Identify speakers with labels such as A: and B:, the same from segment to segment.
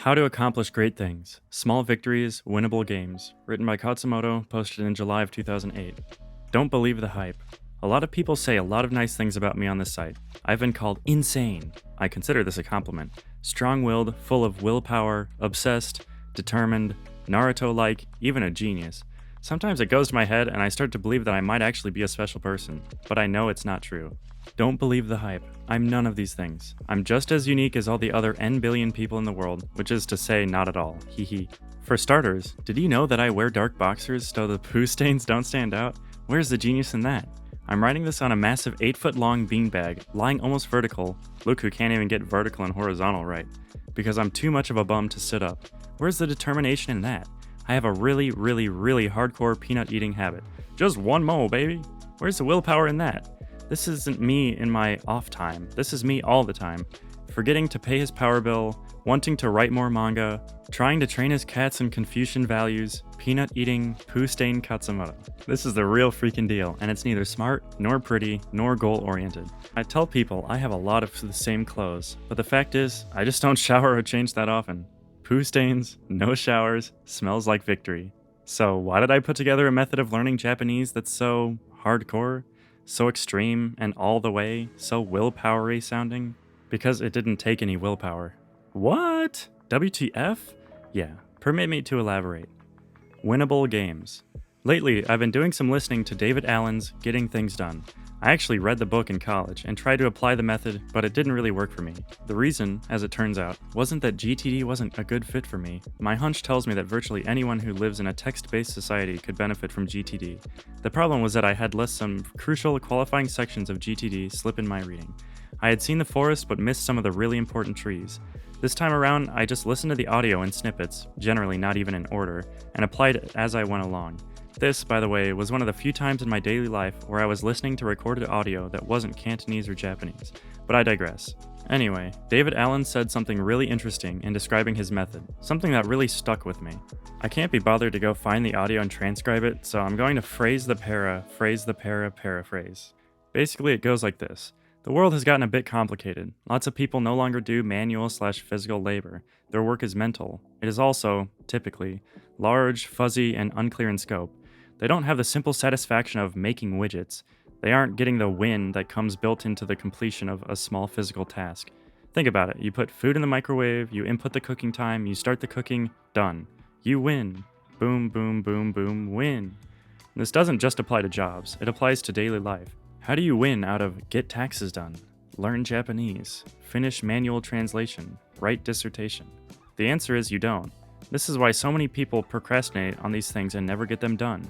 A: How to Accomplish Great Things. Small Victories, Winnable Games. Written by Khatzumoto, posted in July of 2008. Don't believe the hype. A lot of people say a lot of nice things about me on this site. I've been called insane. I consider this a compliment. Strong-willed, full of willpower, obsessed, determined, Naruto-like, even a genius. Sometimes it goes to my head and I start to believe that I might actually be a special person, but I know it's not true. Don't believe the hype. I'm none of these things. I'm just as unique as all the other N billion people in the world, which is to say not at all. Hee hee. For starters, did you know that I wear dark boxers so the poo stains don't stand out? Where's the genius in that? I'm writing this on a massive 8-foot-long beanbag, lying almost vertical. Look who can't even get vertical and horizontal right. Because I'm too much of a bum to sit up. Where's the determination in that? I have a really hardcore peanut eating habit. Just one more, baby. Where's the willpower in that? This isn't me in my off time. This is me all the time. Forgetting to pay his power bill, wanting to write more manga, trying to train his cats in Confucian values, peanut eating, poo-stained Khatzumoto. This is the real freaking deal, and it's neither smart, nor pretty, nor goal-oriented. I tell people I have a lot of the same clothes, but the fact is, I just don't shower or change that often. Poo stains, no showers, smells like victory. So why did I put together a method of learning Japanese that's so hardcore? So extreme and all the way, so willpower-y sounding? Because it didn't take any willpower. What? WTF? Yeah, permit me to elaborate. Winnable games. Lately, I've been doing some listening to David Allen's Getting Things Done. I actually read the book in college and tried to apply the method, but it didn't really work for me. The reason, as it turns out, wasn't that GTD wasn't a good fit for me. My hunch tells me that virtually anyone who lives in a text-based society could benefit from GTD. The problem was that I had let some crucial qualifying sections of GTD slip in my reading. I had seen the forest but missed some of the really important trees. This time around, I just listened to the audio in snippets, generally not even in order, and applied it as I went along. This, by the way, was one of the few times in my daily life where I was listening to recorded audio that wasn't Cantonese or Japanese, but I digress. Anyway, David Allen said something really interesting in describing his method, something that really stuck with me. I can't be bothered to go find the audio and transcribe it, so I'm going to phrase the paraphrase. Basically, it goes like this. The world has gotten a bit complicated. Lots of people no longer do manual/physical labor. Their work is mental. It is also, typically, large, fuzzy, and unclear in scope. They don't have the simple satisfaction of making widgets. They aren't getting the win that comes built into the completion of a small physical task. Think about it. You put food in the microwave, you input the cooking time, you start the cooking, done. You win. Boom, boom, boom, boom, win. This doesn't just apply to jobs. It applies to daily life. How do you win out of get taxes done, learn Japanese, finish manual translation, write dissertation? The answer is you don't. This is why so many people procrastinate on these things and never get them done.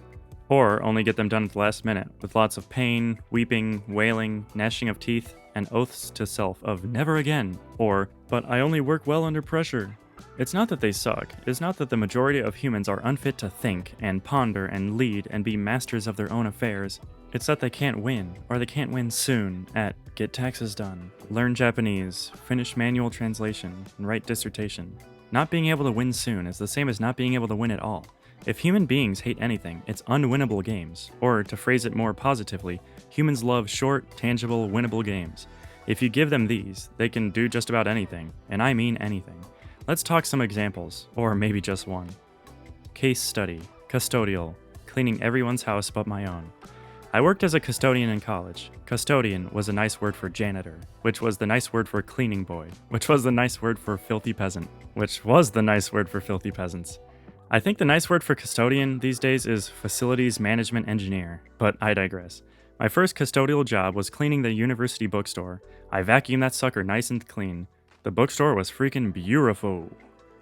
A: Or only get them done at the last minute, with lots of pain, weeping, wailing, gnashing of teeth, and oaths to self of never again, or, but I only work well under pressure. It's not that they suck, it's not that the majority of humans are unfit to think, and ponder, and lead, and be masters of their own affairs. It's that they can't win, or they can't win soon, at get taxes done, learn Japanese, finish manual translation, and write dissertation. Not being able to win soon is the same as not being able to win at all. If human beings hate anything, it's unwinnable games. Or, to phrase it more positively, humans love short, tangible, winnable games. If you give them these, they can do just about anything, and I mean anything. Let's talk some examples, or maybe just one. Case study, custodial, cleaning everyone's house but my own. I worked as a custodian in college. Custodian was a nice word for janitor, which was the nice word for cleaning boy, which was the nice word for filthy peasant, which was the nice word for filthy peasants. I think the nice word for custodian these days is facilities management engineer, but I digress. My first custodial job was cleaning the university bookstore. I vacuumed that sucker nice and clean. The bookstore was freaking beautiful.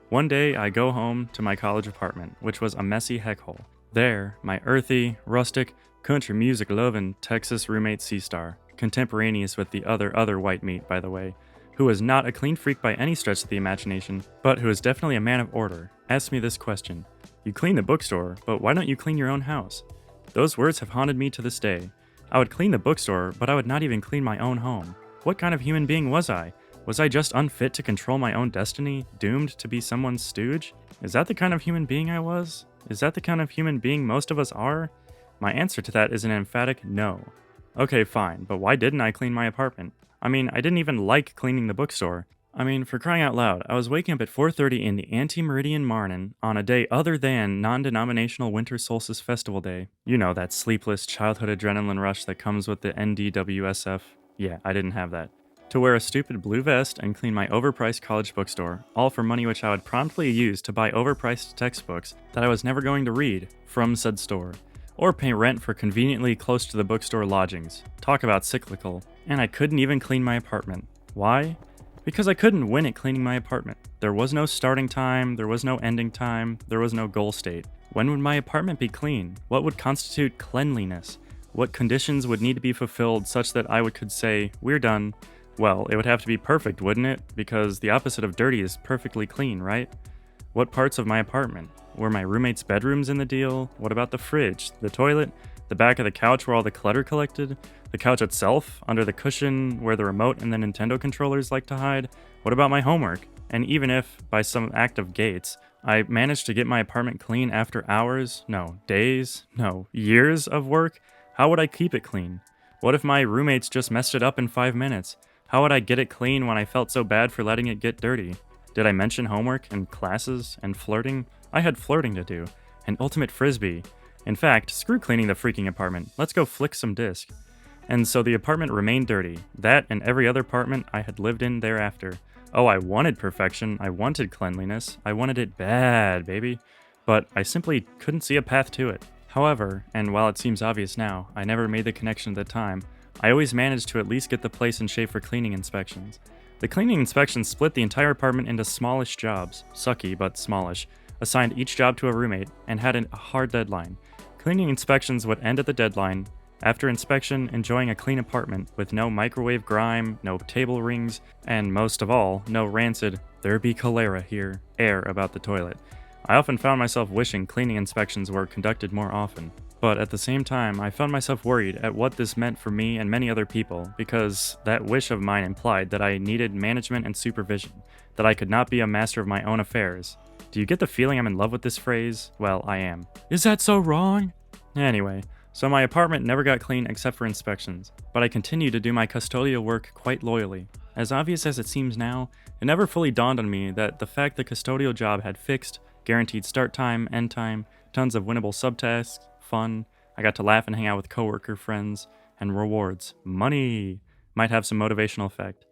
A: One day, I go home to my college apartment, which was a messy heckhole. There, my earthy, rustic, country music loving Texas roommate C-Star, contemporaneous with the other white meat, by the way, who was not a clean freak by any stretch of the imagination, but who is definitely a man of order, asked me this question. You clean the bookstore, but why don't you clean your own house? Those words have haunted me to this day. I would clean the bookstore, but I would not even clean my own home. What kind of human being was I? Was I just unfit to control my own destiny, doomed to be someone's stooge? Is that the kind of human being I was? Is that the kind of human being most of us are? My answer to that is an emphatic no. Okay, fine, but why didn't I clean my apartment? I mean, I didn't even like cleaning the bookstore. I mean, for crying out loud, I was waking up at 4:30 in the ante-meridian marnin on a day other than non-denominational Winter Solstice Festival Day. You know, that sleepless childhood adrenaline rush that comes with the NDWSF. Yeah, I didn't have that. To wear a stupid blue vest and clean my overpriced college bookstore, all for money which I would promptly use to buy overpriced textbooks that I was never going to read from said store, or pay rent for conveniently close to the bookstore lodgings. Talk about cyclical. And I couldn't even clean my apartment. Why? Because I couldn't win at cleaning my apartment. There was no starting time, there was no ending time, there was no goal state. When would my apartment be clean? What would constitute cleanliness? What conditions would need to be fulfilled such that I could say, we're done? Well, it would have to be perfect, wouldn't it? Because the opposite of dirty is perfectly clean, right? What parts of my apartment? Were my roommates' bedrooms in the deal? What about the fridge, the toilet, the back of the couch where all the clutter collected? The couch itself, under the cushion where the remote and the Nintendo controllers like to hide? What about my homework? And even if, by some act of Gates, I managed to get my apartment clean after hours, no, days, no, years of work, how would I keep it clean? What if my roommates just messed it up in 5 minutes? How would I get it clean when I felt so bad for letting it get dirty? Did I mention homework and classes and flirting? I had flirting to do, and ultimate frisbee. In fact, screw cleaning the freaking apartment, let's go flick some disc. And so the apartment remained dirty, that and every other apartment I had lived in thereafter. Oh, I wanted perfection, I wanted cleanliness, I wanted it bad, baby. But I simply couldn't see a path to it. However, and while it seems obvious now, I never made the connection at the time, I always managed to at least get the place in shape for cleaning inspections. The cleaning inspections split the entire apartment into smallish jobs, sucky but smallish, assigned each job to a roommate, and had a hard deadline. Cleaning inspections would end at the deadline. After inspection, enjoying a clean apartment with no microwave grime, no table rings, and most of all, no rancid, there be cholera here, air about the toilet. I often found myself wishing cleaning inspections were conducted more often. But at the same time, I found myself worried at what this meant for me and many other people, because that wish of mine implied that I needed management and supervision, that I could not be a master of my own affairs. Do you get the feeling I'm in love with this phrase? Well, I am. Is that so wrong? Anyway, so my apartment never got clean except for inspections, but I continued to do my custodial work quite loyally. As obvious as it seems now, it never fully dawned on me that the fact the custodial job had fixed, guaranteed start time, end time, tons of winnable subtasks, fun, I got to laugh and hang out with coworker friends, and rewards, money, might have some motivational effect.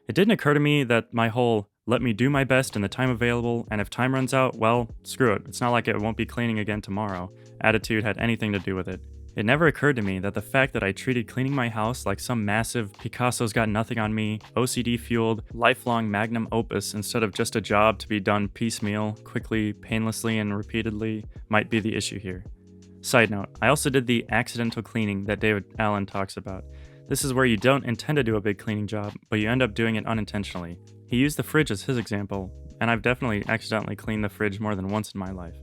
A: It didn't occur to me that my whole let me do my best in the time available, and if time runs out, well, screw it, it's not like it won't be cleaning again tomorrow, attitude had anything to do with it. It never occurred to me that the fact that I treated cleaning my house like some massive Picasso's got nothing on me, OCD-fueled, lifelong magnum opus instead of just a job to be done piecemeal, quickly, painlessly, and repeatedly might be the issue here. Side note, I also did the accidental cleaning that David Allen talks about. This is where you don't intend to do a big cleaning job, but you end up doing it unintentionally. He used the fridge as his example, and I've definitely accidentally cleaned the fridge more than once in my life.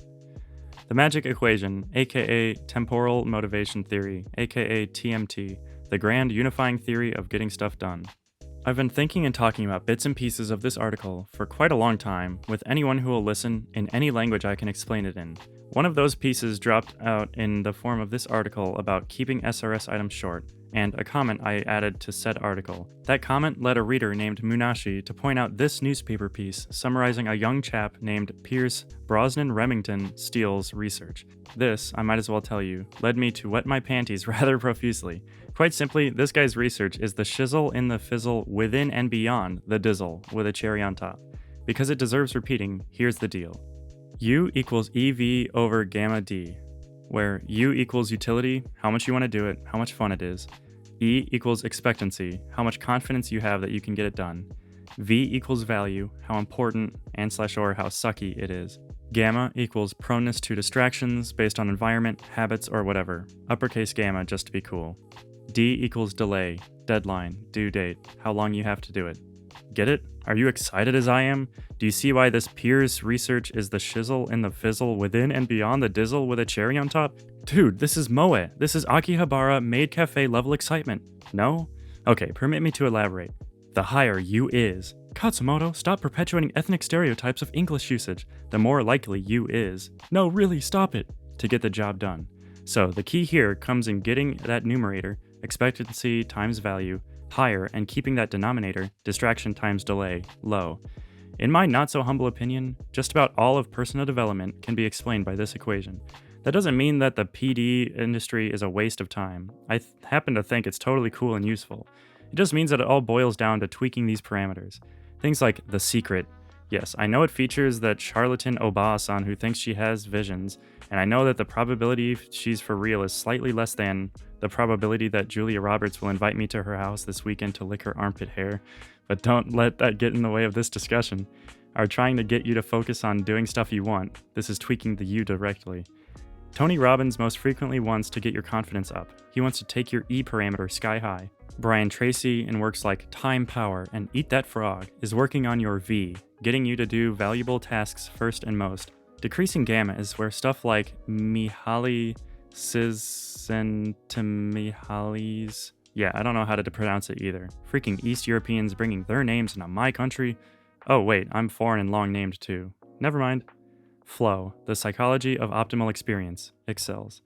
A: The magic equation, aka temporal motivation theory, aka TMT, the grand unifying theory of getting stuff done. I've been thinking and talking about bits and pieces of this article for quite a long time with anyone who will listen in any language I can explain it in. One of those pieces dropped out in the form of this article about keeping SRS items short, and a comment I added to said article. That comment led a reader named Munashi to point out this newspaper piece summarizing a young chap named Piers Brosnan Remington Steele's research. This, I might as well tell you, led me to wet my panties rather profusely. Quite simply, this guy's research is the shizzle in the fizzle within and beyond the dizzle with a cherry on top. Because it deserves repeating, here's the deal. U equals EV over gamma D, where U equals utility, how much you want to do it, how much fun it is. E equals expectancy, how much confidence you have that you can get it done. V equals value, how important and/or how sucky it is. Gamma equals proneness to distractions based on environment, habits, or whatever. Uppercase gamma just to be cool. D equals delay, deadline, due date, how long you have to do it. Get it? Are you excited as I am? Do you see why this Piers research is the shizzle in the fizzle within and beyond the dizzle with a cherry on top? Dude, this is Moe. This is Akihabara Maid Cafe level excitement. No? Okay, permit me to elaborate. The higher you is. Khatzumoto, stop perpetuating ethnic stereotypes of English usage. The more likely you is. No, really, stop it. To get the job done. So, the key here comes in getting that numerator, expectancy times value, higher and keeping that denominator, distraction times delay, low. In my not so humble opinion, just about all of personal development can be explained by this equation. That doesn't mean that the PD industry is a waste of time. I happen to think it's totally cool and useful. It just means that it all boils down to tweaking these parameters. Things like the secret. Yes, I know it features that charlatan Oba-san who thinks she has visions, and I know that the probability she's for real is slightly less than the probability that Julia Roberts will invite me to her house this weekend to lick her armpit hair, but don't let that get in the way of this discussion. Are trying to get you to focus on doing stuff you want. This is tweaking the you directly. Tony Robbins most frequently wants to get your confidence up. He wants to take your E parameter sky high. Brian Tracy, in works like Time Power and Eat That Frog, is working on your V, getting you to do valuable tasks first and most. Decreasing gamma is where stuff like Mihaly Csikszentmihalyi's. Yeah, I don't know how to pronounce it either. Freaking East Europeans bringing their names into my country. Oh wait, I'm foreign and long named too. Never mind. Flow, the psychology of optimal experience, excels.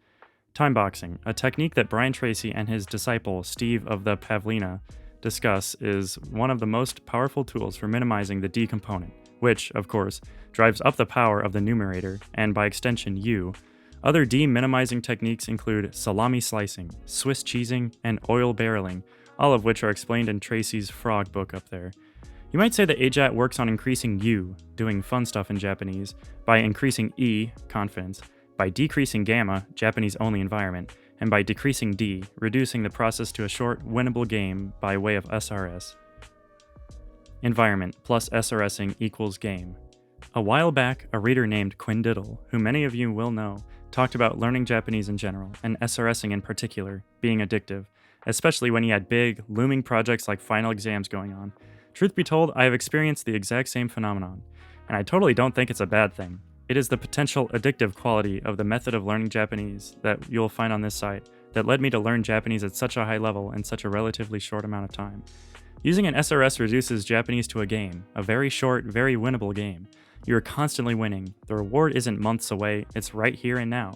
A: Timeboxing, a technique that Brian Tracy and his disciple Steve of the Pavlina discuss, is one of the most powerful tools for minimizing the D component, which, of course, drives up the power of the numerator, and by extension U. Other D minimizing techniques include salami slicing, Swiss cheesing, and oil barreling, all of which are explained in Tracy's frog book up there. You might say that AJATT works on increasing U, doing fun stuff in Japanese, by increasing E, confidence, by decreasing gamma, Japanese-only environment, and by decreasing D, reducing the process to a short, winnable game by way of SRS. Environment plus SRSing equals game. A while back, a reader named Quindiddle, who many of you will know, talked about learning Japanese in general, and SRSing in particular, being addictive, especially when he had big, looming projects like final exams going on. Truth be told, I have experienced the exact same phenomenon, and I totally don't think it's a bad thing. It is the potential addictive quality of the method of learning Japanese that you'll find on this site that led me to learn Japanese at such a high level in such a relatively short amount of time. Using an SRS reduces Japanese to a game, a very short, very winnable game. You are constantly winning. The reward isn't months away, it's right here and now.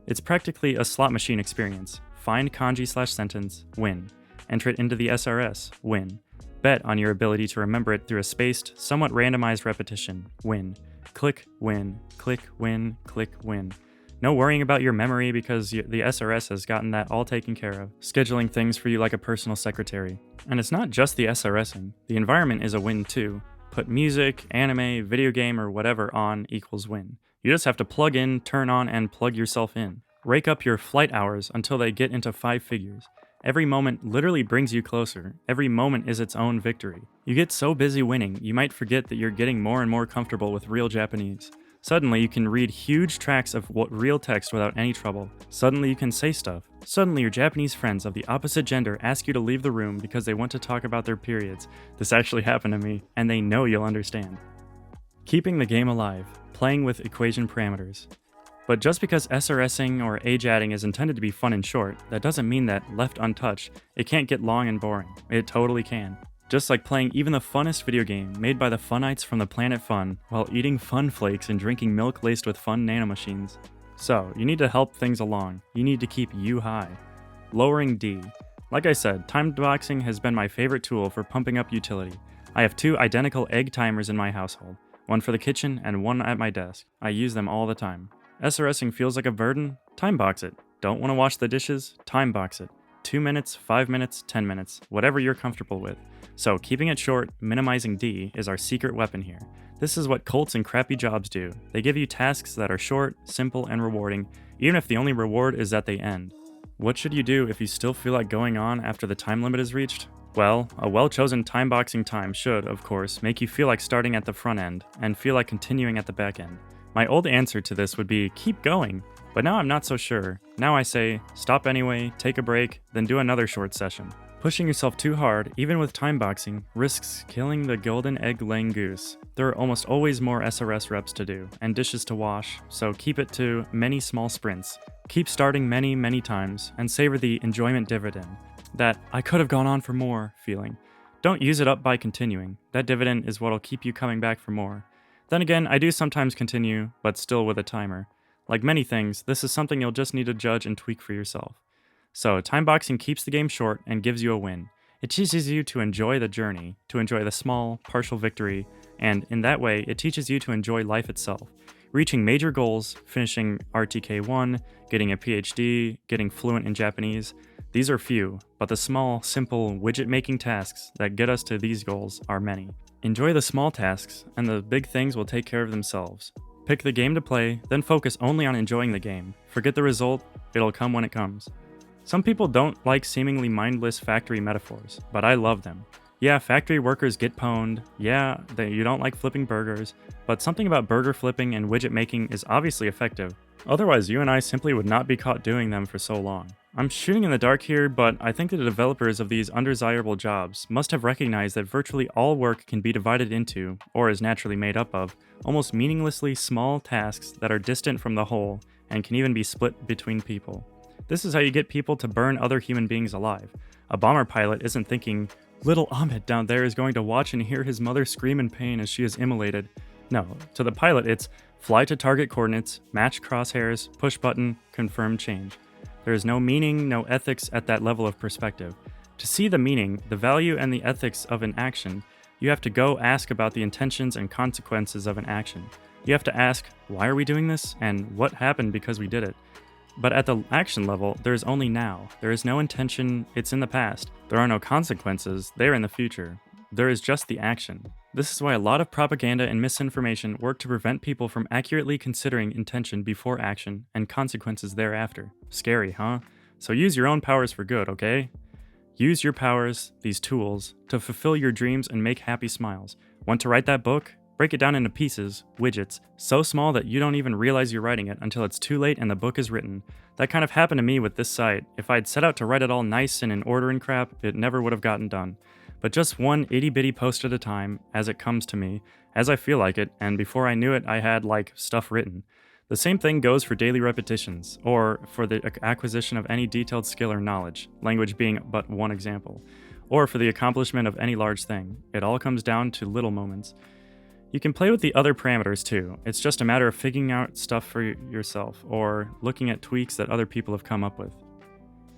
A: It's practically a slot machine experience. Find kanji/sentence, win. Enter it into the SRS, win. Bet on your ability to remember it through a spaced, somewhat randomized repetition, win. Click, win, click, win, click, win. No worrying about your memory because the SRS has gotten that all taken care of, scheduling things for you like a personal secretary. And it's not just the SRSing, the environment is a win too. Put music, anime, video game, or whatever on equals win. You just have to plug in, turn on, and plug yourself in. Rake up your flight hours until they get into 5 figures. Every moment literally brings you closer. Every moment is its own victory. You get so busy winning, you might forget that you're getting more and more comfortable with real Japanese. Suddenly, you can read huge tracts of real text without any trouble. Suddenly, you can say stuff. Suddenly, your Japanese friends of the opposite gender ask you to leave the room because they want to talk about their periods. This actually happened to me, and they know you'll understand. Keeping the game alive. Playing with equation parameters. But just because SRSing or AJATTing is intended to be fun and short, that doesn't mean that, left untouched, it can't get long and boring. It totally can. Just like playing even the funnest video game made by the Funites from the Planet Fun while eating Fun Flakes and drinking milk laced with fun nanomachines. So, you need to help things along. You need to keep you high. Lowering D. Like I said, timeboxing has been my favorite tool for pumping up utility. I have 2 identical egg timers in my household, one for the kitchen and one at my desk. I use them all the time. SRSing feels like a burden? Timebox it. Don't want to wash the dishes? Timebox it. 2 minutes, 5 minutes, 10 minutes, whatever you're comfortable with. So keeping it short, minimizing D, is our secret weapon here. This is what cults and crappy jobs do. They give you tasks that are short, simple, and rewarding, even if the only reward is that they end. What should you do if you still feel like going on after the time limit is reached? Well, a well-chosen timeboxing time should, of course, make you feel like starting at the front end, and feel like continuing at the back end. My old answer to this would be, keep going, but now I'm not so sure. Now I say, stop anyway, take a break, then do another short session. Pushing yourself too hard, even with timeboxing, risks killing the golden egg-laying goose. There are almost always more SRS reps to do, and dishes to wash, so keep it to many small sprints. Keep starting many, many times, and savor the enjoyment dividend. That, I could have gone on for more, feeling. Don't use it up by continuing. That dividend is what'll keep you coming back for more. Then again, I do sometimes continue, but still with a timer. Like many things, this is something you'll just need to judge and tweak for yourself. So, timeboxing keeps the game short and gives you a win. It teaches you to enjoy the journey, to enjoy the small, partial victory, and in that way, it teaches you to enjoy life itself. Reaching major goals, finishing RTK 1, getting a PhD, getting fluent in Japanese, these are few, but the small, simple, widget-making tasks that get us to these goals are many. Enjoy the small tasks, and the big things will take care of themselves. Pick the game to play, then focus only on enjoying the game. Forget the result, it'll come when it comes. Some people don't like seemingly mindless factory metaphors, but I love them. Yeah, factory workers get pwned, yeah, you don't like flipping burgers, but something about burger flipping and widget making is obviously effective. Otherwise, you and I simply would not be caught doing them for so long. I'm shooting in the dark here, but I think the developers of these undesirable jobs must have recognized that virtually all work can be divided into, or is naturally made up of, almost meaninglessly small tasks that are distant from the whole and can even be split between people. This is how you get people to burn other human beings alive. A bomber pilot isn't thinking, little Ahmed down there is going to watch and hear his mother scream in pain as she is immolated. No, to the pilot it's fly to target coordinates, match crosshairs, push button, confirm change. There is no meaning, no ethics at that level of perspective. To see the meaning, the value, and the ethics of an action, you have to go ask about the intentions and consequences of an action. You have to ask, why are we doing this, and what happened because we did it? But at the action level, there is only now. There is no intention, it's in the past. There are no consequences, they are in the future. There is just the action. This is why a lot of propaganda and misinformation work to prevent people from accurately considering intention before action and consequences thereafter. Scary, huh? So use your own powers for good, okay? Use your powers, these tools, to fulfill your dreams and make happy smiles. Want to write that book? Break it down into pieces, widgets, so small that you don't even realize you're writing it until it's too late and the book is written. That kind of happened to me with this site. If I'd set out to write it all nice and in order and crap, it never would have gotten done. But just one itty-bitty post at a time, as it comes to me, as I feel like it, and before I knew it, I had, stuff written. The same thing goes for daily repetitions, or for the acquisition of any detailed skill or knowledge, language being but one example, or for the accomplishment of any large thing. It all comes down to little moments. You can play with the other parameters too. It's just a matter of figuring out stuff for yourself, or looking at tweaks that other people have come up with.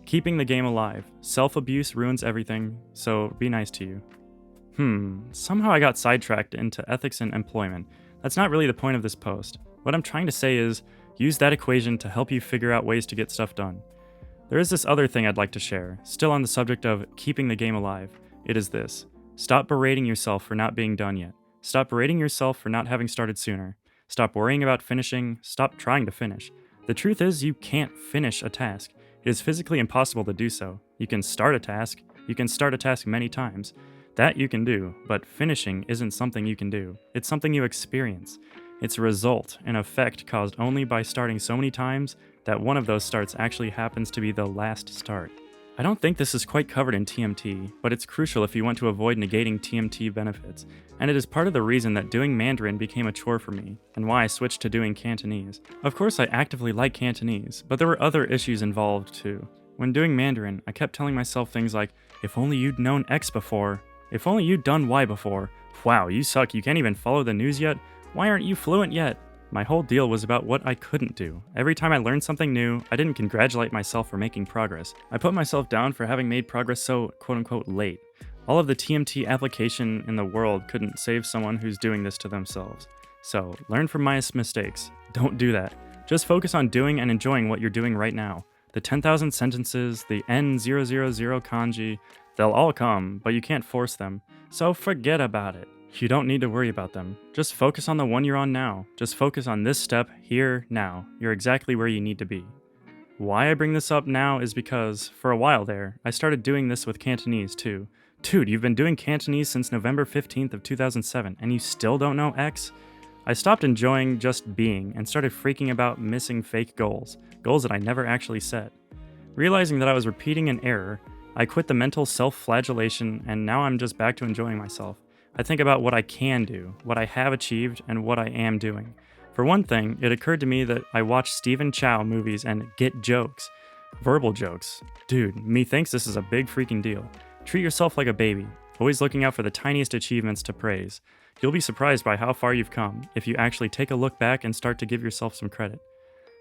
A: Keeping the game alive. Self-abuse ruins everything, so be nice to you. Somehow I got sidetracked into ethics and employment. That's not really the point of this post. What I'm trying to say is, use that equation to help you figure out ways to get stuff done. There is this other thing I'd like to share, still on the subject of keeping the game alive. It is this. Stop berating yourself for not being done yet. Stop berating yourself for not having started sooner. Stop worrying about finishing. Stop trying to finish. The truth is, you can't finish a task. It is physically impossible to do so. You can start a task. You can start a task many times. That you can do, but finishing isn't something you can do. It's something you experience. It's a result, an effect caused only by starting so many times that one of those starts actually happens to be the last start. I don't think this is quite covered in TMT, but it's crucial if you want to avoid negating TMT benefits, and it is part of the reason that doing Mandarin became a chore for me, and why I switched to doing Cantonese. Of course I actively like Cantonese, but there were other issues involved too. When doing Mandarin, I kept telling myself things like, if only you'd known X before, if only you'd done Y before, wow, you suck, you can't even follow the news yet, why aren't you fluent yet? My whole deal was about what I couldn't do. Every time I learned something new, I didn't congratulate myself for making progress. I put myself down for having made progress so quote-unquote late. All of the TMT application in the world couldn't save someone who's doing this to themselves. So, learn from my mistakes. Don't do that. Just focus on doing and enjoying what you're doing right now. The 10,000 sentences, the N000 kanji, they'll all come, but you can't force them. So forget about it. You don't need to worry about them. Just focus on the one you're on now. Just focus on this step, here, now. You're exactly where you need to be. Why I bring this up now is because, for a while there, I started doing this with Cantonese too. Dude, you've been doing Cantonese since November 15th of 2007, and you still don't know X? I stopped enjoying just being, and started freaking about missing fake goals that I never actually set. Realizing that I was repeating an error, I quit the mental self-flagellation, and now I'm just back to enjoying myself. I think about what I can do, what I have achieved, and what I am doing. For one thing, it occurred to me that I watch Stephen Chow movies and get jokes. Verbal jokes. Dude, me thinks this is a big freaking deal. Treat yourself like a baby, always looking out for the tiniest achievements to praise. You'll be surprised by how far you've come if you actually take a look back and start to give yourself some credit.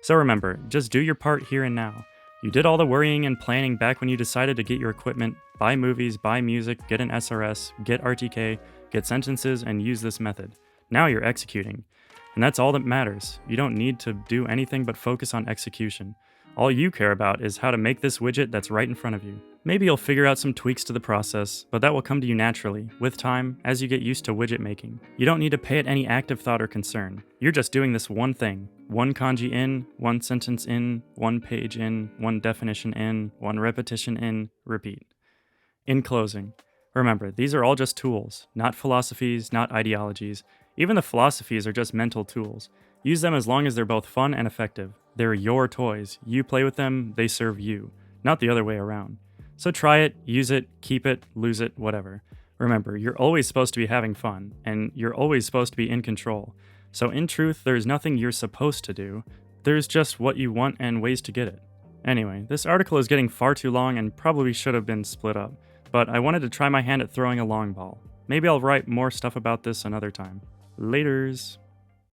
A: So remember, just do your part here and now. You did all the worrying and planning back when you decided to get your equipment, buy movies, buy music, get an SRS, get RTK, get sentences, and use this method. Now you're executing. And that's all that matters. You don't need to do anything but focus on execution. All you care about is how to make this widget that's right in front of you. Maybe you'll figure out some tweaks to the process, but that will come to you naturally, with time, as you get used to widget making. You don't need to pay it any active thought or concern. You're just doing this one thing. One kanji in, one sentence in, one page in, one definition in, one repetition in, repeat. In closing, remember, these are all just tools, not philosophies, not ideologies. Even the philosophies are just mental tools. Use them as long as they're both fun and effective. They're your toys. You play with them, they serve you, not the other way around. So try it, use it, keep it, lose it, whatever. Remember, you're always supposed to be having fun, and you're always supposed to be in control. So in truth, there's nothing you're supposed to do. There's just what you want and ways to get it. Anyway, this article is getting far too long and probably should have been split up, but I wanted to try my hand at throwing a long ball. Maybe I'll write more stuff about this another time. Laters.